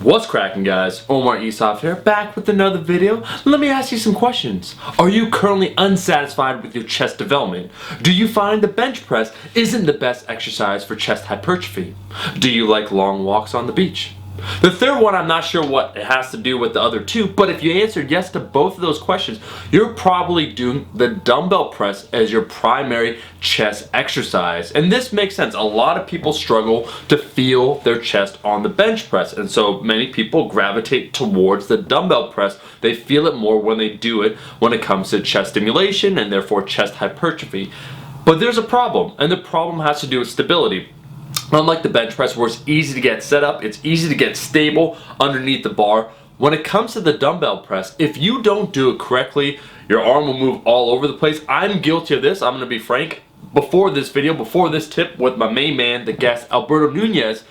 What's cracking, guys? Omar Isov here, back with another video. Let me ask you some questions. Are you currently unsatisfied with your chest development? Do you find the bench press isn't the best exercise for chest hypertrophy? Do you like long walks on the beach? The third one, I'm not sure what it has to do with the other two, but if you answered yes to both of those questions, you're probably doing the dumbbell press as your primary chest exercise. And this makes sense. A lot of people struggle to feel their chest on the bench press, and so many people gravitate towards the dumbbell press. They feel it more when they do it when it comes to chest stimulation and therefore chest hypertrophy. But there's a problem, and the problem has to do with stability. Unlike the bench press, where it's easy to get set up, it's easy to get stable underneath the bar, when it comes to the dumbbell press, if you don't do it correctly, your arm will move all over the place. I'm guilty of this, I'm going to be frank. Before this video, before this tip with my main man, the guest, Alberto Nunez,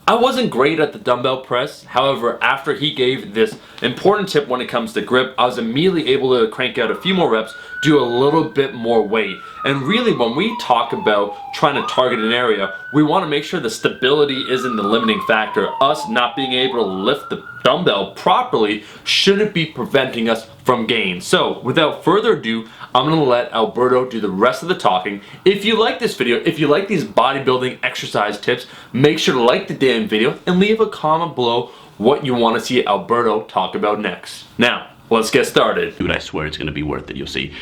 I wasn't great at the dumbbell press. However, after he gave this important tip when it comes to grip, I was immediately able to crank out a few more reps, do a little bit more weight. And really, when we talk about trying to target an area, we want to make sure the stability isn't the limiting factor. Us not being able to lift the dumbbell properly shouldn't be preventing us from gain. So without further ado, I'm going to let Alberto do the rest of the talking. If you like this video, if you like these bodybuilding exercise tips, make sure to like the damn video and leave a comment below what you want to see Alberto talk about next. Now, let's get started. Dude, I swear it's going to be worth it. You'll see.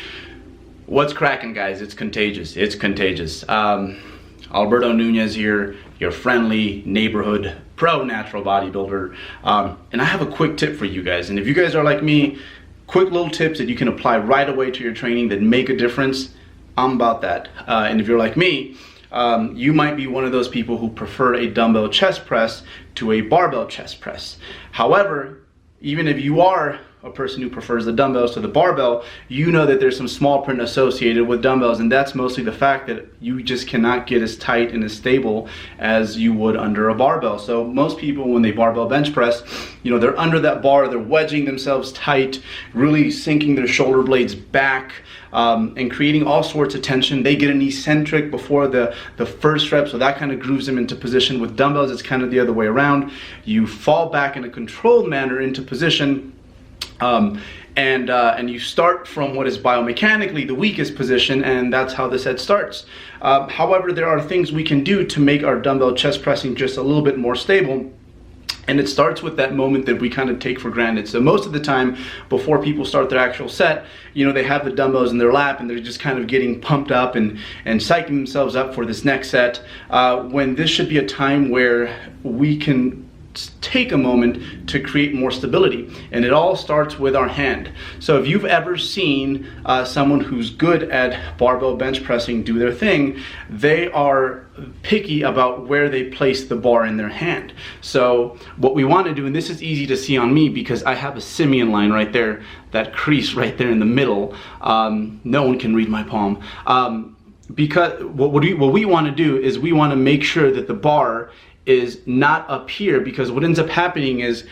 What's cracking, guys? It's contagious. It's contagious. Alberto Nunez here, your friendly neighborhood pro natural bodybuilder. And I have a quick tip for you guys. And if you guys are like me, quick little tips that you can apply right away to your training that make a difference, I'm about that. And if you're like me, you might be one of those people who prefer a dumbbell chest press to a barbell chest press. However, even if you are a person who prefers the dumbbells to the barbell, you know that there's some small print associated with dumbbells, and that's mostly the fact that you just cannot get as tight and as stable as you would under a barbell. So most people, when they barbell bench press, you know, they're under that bar, they're wedging themselves tight, really sinking their shoulder blades back, and creating all sorts of tension. They get an eccentric before the first rep, so that kind of grooves them into position. With dumbbells, it's kind of the other way around. You fall back in a controlled manner into position, and you start from what is biomechanically the weakest position, and that's how the set starts. However, there are things we can do to make our dumbbell chest pressing just a little bit more stable. And it starts with that moment that we kind of take for granted. So most of the time, before people start their actual set, you know, they have the dumbbells in their lap and they're just kind of getting pumped up and psyching themselves up for this next set, when this should be a time where we can take a moment to create more stability. And it all starts with our hand. So if you've ever seen someone who's good at barbell bench pressing do their thing, they are picky about where they place the bar in their hand. So what we want to do, and this is easy to see on me because I have a simian line right there, that crease right there in the middle. No one can read my palm. Because what we want to do is we want to make sure that the bar is not up here, because what ends up happening is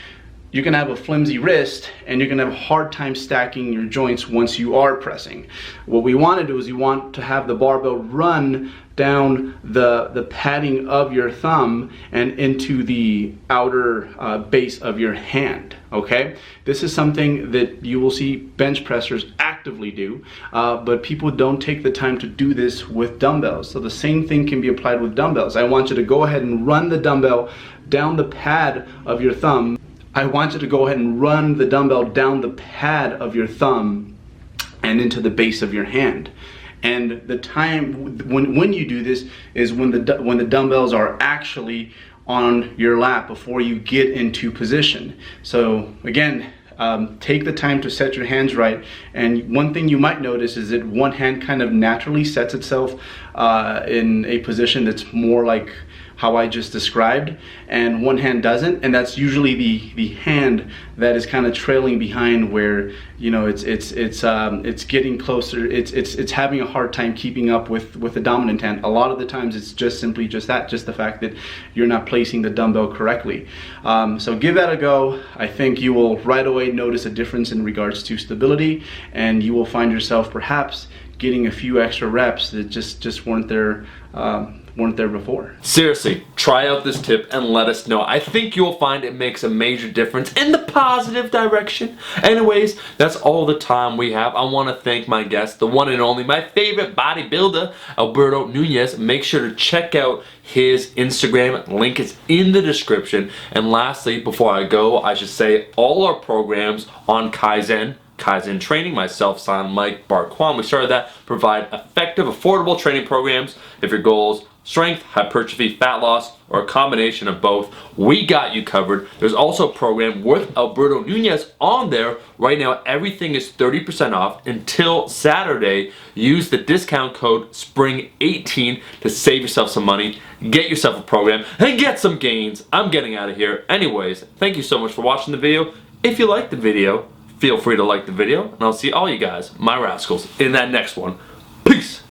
you're gonna have a flimsy wrist and you're gonna have a hard time stacking your joints once you are pressing. What we want to do is you want to have the barbell run down the padding of your thumb and into the outer base of your hand, okay? This is something that you will see bench pressers actively do, but people don't take the time to do this with dumbbells. So the same thing can be applied with dumbbells. I want you to go ahead and run the dumbbell down the pad of your thumb. I want you to go ahead and run the dumbbell down the pad of your thumb and into the base of your hand. And the time when you do this is when the dumbbells are actually on your lap before you get into position. So again, take the time to set your hands right. And one thing you might notice is that one hand kind of naturally sets itself in a position that's more like how I just described, and one hand doesn't, and that's usually the hand that is kind of trailing behind, where, you know, it's getting closer, it's having a hard time keeping up with the dominant hand. A lot of the times it's just simply just the fact that you're not placing the dumbbell correctly. So give that a go. I think you will right away notice a difference in regards to stability, and you will find yourself perhaps getting a few extra reps that just weren't there weren't there before. Seriously, try out this tip and let us know. I think you'll find it makes a major difference in the positive direction. Anyways, that's all the time we have. I want to thank my guest, the one and only, my favorite bodybuilder, Alberto Nunez. Make sure to check out his Instagram. Link is in the description. And lastly, before I go, I should say all our programs on Kaizen training, myself, Silent Mike, Bart Kwan, we started that, provide effective, affordable training programs. If your goals, strength, hypertrophy, fat loss, or a combination of both, we got you covered. There's also a program with Alberto Nunez on there. Right now, everything is 30% off until Saturday. Use the discount code SPRING18 to save yourself some money, get yourself a program, and get some gains. I'm getting out of here. Anyways, thank you so much for watching the video. If you liked the video, feel free to like the video, and I'll see all you guys, my rascals, in that next one. Peace!